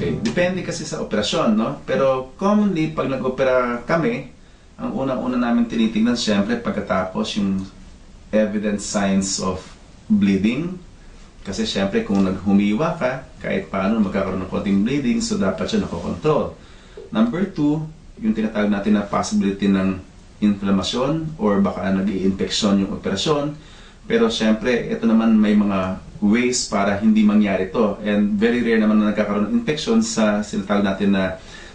Okay, depende kasi sa operasyon, no? Pero commonly, pag nag-opera kami, ang unang-una namin tinitingnan, syempre, pagkatapos yung evident signs of bleeding. Kasi syempre, kung naghumiwa ka, kahit paano magkakaroon ng konting bleeding, so dapat siya nakokontrol. Number 2, yung tinatawag natin na possibility ng inflammation or baka nag-i-infection yung operasyon. Pero syempre, ito naman may mga ways para hindi mangyari to. And very rare naman na nagkakaroon ng infection sa sinatawag natin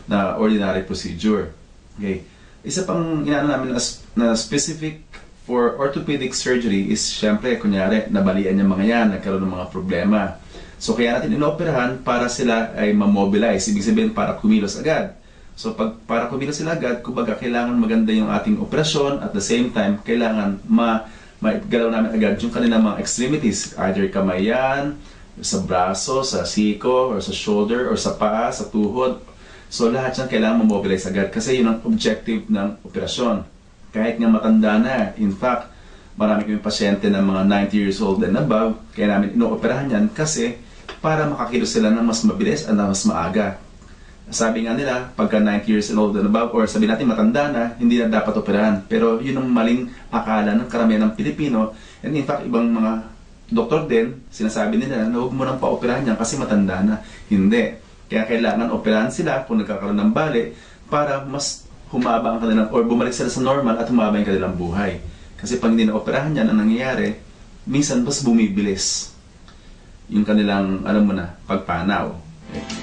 na ordinary procedure. Okay. Isa pang inaano namin na specific for orthopedic surgery is syempre, kunyari, nabalian yung mga yan, nagkaroon ng mga problema. So kaya natin inoperahan para sila ay ma-mobilize. Ibig sabihin para kumilos agad. So para kumilos sila agad, kumbaga kailangan maganda yung ating operasyon, at the same time, kailangan maigalaw namin agad yung kanilang mga extremities, either kamay yan, sa braso, sa siko, or sa shoulder, or sa paa, sa tuhod. So lahat yan kailangan ma-mobilize agad kasi yun ang objective ng operasyon. Kahit nga matanda na, in fact, marami kaming pasyente na mga 90 years old and above, kaya namin inooperahan yan kasi para makakilos sila ng mas mabilis at mas maaga. Sabi nga nila, pagka 90 years old and above, or sabi natin matanda na, hindi na dapat operahan. Pero yun ang maling akala ng karamihan ng Pilipino. And in fact, ibang mga doktor din, sinasabi nila na huwag mo nang pa-operahan yan kasi matanda na. Hindi. Kaya kailangan operahan sila kung nagkakaroon ng bali para mas humaba ang kanilang, or bumalik sila sa normal at humaba yung kanilang buhay. Kasi pag hindi na operahan yan, ang nangyayari, minsan mas bumibilis yung kanilang, alam mo na, pagpanaw. Okay.